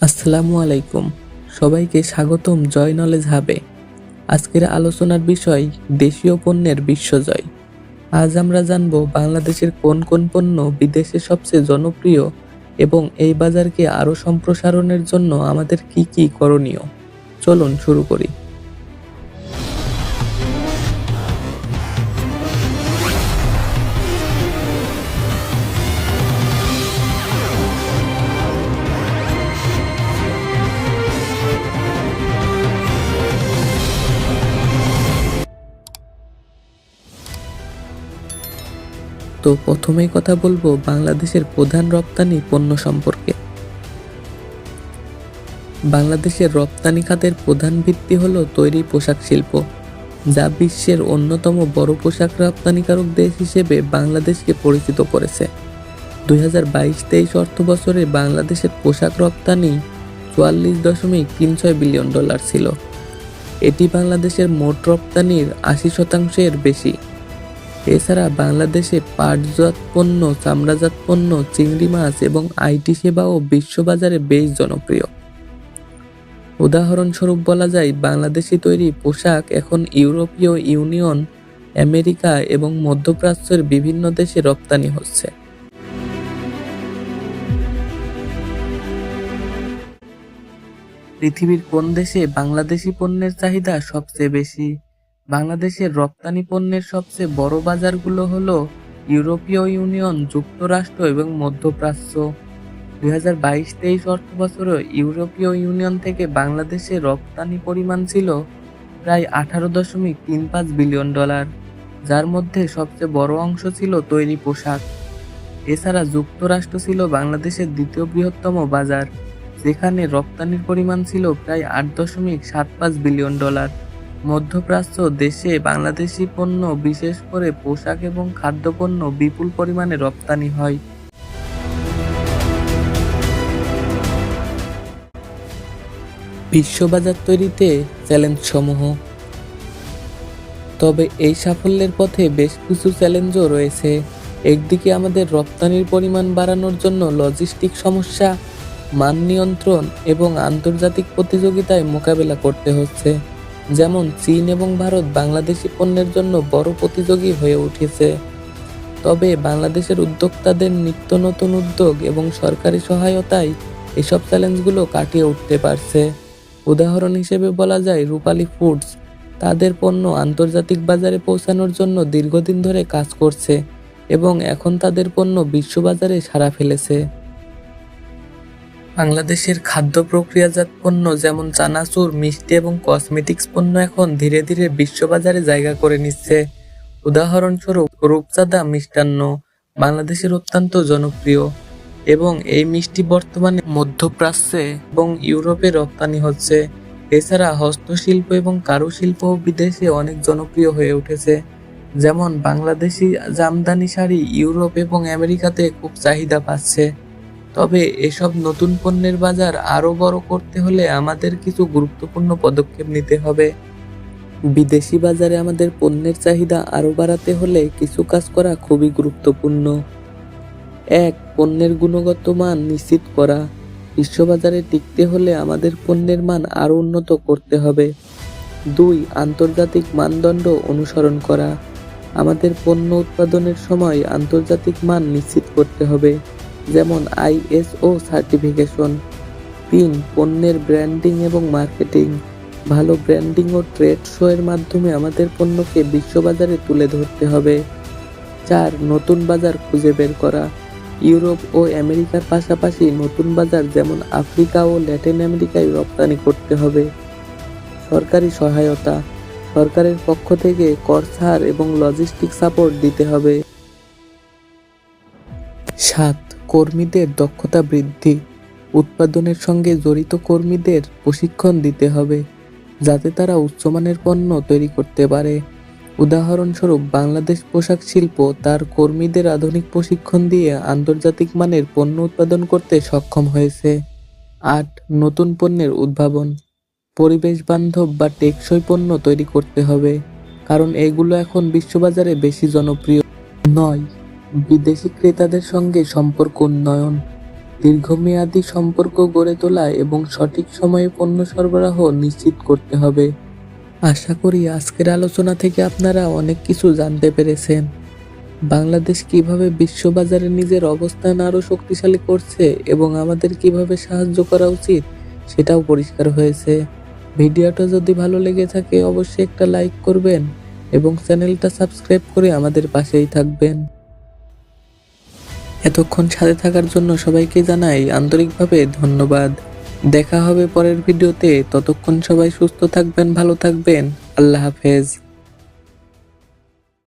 আসসালামু আলাইকুম। সবাইকে স্বাগতম জয় নলেজ হাবে। আজকের আলোচনার বিষয় দেশীয় পণ্যের বিশ্বজয়। আজ আমরা জানব বাংলাদেশের কোন কোন পণ্য বিদেশে সবচেয়ে জনপ্রিয় এবং এই বাজারকে আরও সম্প্রসারণের জন্য আমাদের কি কি করণীয়। চলুন শুরু করি। তো প্রথমেই কথা বলবো বাংলাদেশের প্রধান রপ্তানি পণ্য সম্পর্কে। বাংলাদেশের রপ্তানি খাতের প্রধান ভিত্তি হলো তৈরি পোশাক শিল্প, যা বিশ্বের অন্যতম বড় পোশাক রপ্তানিকারক দেশ হিসেবে বাংলাদেশকে পরিচিত করেছে। 2022-23 অর্থবছরে বাংলাদেশের পোশাক রপ্তানি $44.36 বিলিয়ন ছিল। এটি বাংলাদেশের মোট রপ্তানির 80%-এর বেশি। এছাড়া বাংলাদেশে পাটজাত পণ্য, চামড়াজাত পণ্য, চিংড়ি মাছ এবং আইটি সেবাও বিশ্ববাজারে বেশ জনপ্রিয়। উদাহরণস্বরূপ বলা যায়, বাংলাদেশি তৈরি পোশাক এখন ইউরোপীয় ইউনিয়ন, আমেরিকা এবং মধ্যপ্রাচ্যের বিভিন্ন দেশে রপ্তানি হচ্ছে। পৃথিবীর কোন দেশে বাংলাদেশি পণ্যের চাহিদা সবচেয়ে বেশি? বাংলাদেশের রপ্তানি পণ্যের সবচেয়ে বড় বাজারগুলো হলো ইউরোপীয় ইউনিয়ন, যুক্তরাষ্ট্র এবং মধ্যপ্রাচ্য। 2022-23 অর্থবছরে ইউরোপীয় ইউনিয়ন থেকে বাংলাদেশে রপ্তানি পরিমাণ ছিল প্রায় $18.35 বিলিয়ন, যার মধ্যে সবচেয়ে বড় অংশ ছিল তৈরি পোশাক। এছাড়া যুক্তরাষ্ট্র ছিল বাংলাদেশের দ্বিতীয় বৃহত্তম বাজার, যেখানে রপ্তানির পরিমাণ ছিল প্রায় $8.75 বিলিয়ন। মধ্যপ্রাচ্য দেশে বাংলাদেশি পণ্য, বিশেষ করে পোশাক এবং খাদ্যপণ্য বিপুল পরিমাণে রপ্তানি হয়। বিশ্ববাজার তৈরিতে চ্যালেঞ্জ সমূহ। তবে এই সাফল্যের পথে বেশ কিছু চ্যালেঞ্জও রয়েছে। একদিকে আমাদের রপ্তানির পরিমাণ বাড়ানোর জন্য লজিস্টিক সমস্যা, মান নিয়ন্ত্রণ এবং আন্তর্জাতিক প্রতিযোগিতায় মোকাবেলা করতে হচ্ছে। যেমন চীন এবং ভারত বাংলাদেশি পণ্যের জন্য বড় প্রতিযোগী হয়ে উঠেছে। তবে বাংলাদেশের উদ্যোক্তাদের নিত্য নতুন উদ্যোগ এবং সরকারি সহায়তায় এসব চ্যালেঞ্জগুলো কাটিয়ে উঠতে পারছে। উদাহরণ হিসেবে বলা যায়, রূপালী ফুডস তাদের পণ্য আন্তর্জাতিক বাজারে পৌঁছানোর জন্য দীর্ঘদিন ধরে কাজ করছে এবং এখন তাদের পণ্য বিশ্ববাজারে সাড়া ফেলেছে। বাংলাদেশের খাদ্য প্রক্রিয়াজাত পণ্য যেমন চানাচুর, মিষ্টি এবং কসমেটিক্স পণ্য এখন ধীরে ধীরে বিশ্ববাজারে জায়গা করে নিচ্ছে। উদাহরণস্বরূপ রূপচাঁদা মিষ্টান্ন বাংলাদেশের অত্যন্ত জনপ্রিয় এবং এই মিষ্টি বর্তমানে মধ্যপ্রাচ্যে এবং ইউরোপে রপ্তানি হচ্ছে। এছাড়া হস্তশিল্প এবং কারুশিল্পও বিদেশে অনেক জনপ্রিয় হয়ে উঠেছে। যেমন বাংলাদেশি জামদানি শাড়ি ইউরোপ এবং আমেরিকাতে খুব চাহিদা পাচ্ছে। তবে এসব নতুন পণ্যের বাজার আরও বড় করতে হলে আমাদের কিছু গুরুত্বপূর্ণ পদক্ষেপ নিতে হবে। বিদেশি বাজারে আমাদের পণ্যের চাহিদা আরও বাড়াতে হলে কিছু কাজ করা খুবই গুরুত্বপূর্ণ। 1. পণ্যের গুণগত মান নিশ্চিত করা। বিশ্ববাজারে টিকতে হলে আমাদের পণ্যের মান আরও উন্নত করতে হবে। 2. আন্তর্জাতিক মানদণ্ড অনুসরণ করা। আমাদের পণ্য উৎপাদনের সময় আন্তর্জাতিক মান নিশ্চিত করতে হবে, যেমন ISO সার্টিফিকেশন। 3. পণ্যের ব্র্যান্ডিং এবং মার্কেটিং। ভালো ব্র্যান্ডিং ও ট্রেড শো এর মাধ্যমে আমাদের পণ্যকে বিশ্ববাজারে তুলে ধরতে হবে। 4. নতুন বাজার খুঁজে বের করা। ইউরোপ ও আমেরিকার পাশাপাশি নতুন বাজার যেমন আফ্রিকা ও ল্যাটিন আমেরিকায় রপ্তানি করতে হবে। সরকারি সহায়তা। সরকারের পক্ষ থেকে কর ছাড় এবং লজিস্টিক সাপোর্ট দিতে হবে। 7. কর্মীদের দক্ষতা বৃদ্ধি। উৎপাদনের সঙ্গে জড়িত কর্মীদের প্রশিক্ষণ দিতে হবে, যাতে তারা উচ্চমানের পণ্য তৈরি করতে পারে। উদাহরণস্বরূপ বাংলাদেশ পোশাক শিল্প তার কর্মীদের আধুনিক প্রশিক্ষণ দিয়ে আন্তর্জাতিক মানের পণ্য উৎপাদন করতে সক্ষম হয়েছে। 8. নতুন পণ্যের উদ্ভাবন। পরিবেশ বান্ধব বা টেকসই পণ্য তৈরি করতে হবে, কারণ এগুলো এখন বিশ্ববাজারে বেশি জনপ্রিয়। 9. বিদেশি ক্রেতাদের সঙ্গে সম্পর্ক উন্নয়ন। দীর্ঘমেয়াদী সম্পর্ক গড়ে তোলা এবং সঠিক সময়ে পণ্য সরবরাহ নিশ্চিত করতে হবে। আশা করি আজকের আলোচনা থেকে আপনারা অনেক কিছু জানতে পেরেছেন। বাংলাদেশ কিভাবে বিশ্ববাজারে নিজের অবস্থান আরও শক্তিশালী করছে এবং আমাদের কিভাবে সাহায্য করা উচিত সেটাও পরিষ্কার হয়েছে। ভিডিওটা যদি ভালো লেগে থাকে অবশ্যই একটা লাইক করবেন এবং চ্যানেলটা সাবস্ক্রাইব করে আমাদের পাশেই থাকবেন। এতক্ষণ সাথে থাকার জন্য সবাইকে জানাই আন্তরিকভাবে ধন্যবাদ। দেখা হবে পরের ভিডিওতে। ততক্ষণ সবাই সুস্থ থাকবেন, ভালো থাকবেন। আল্লাহ হাফেজ।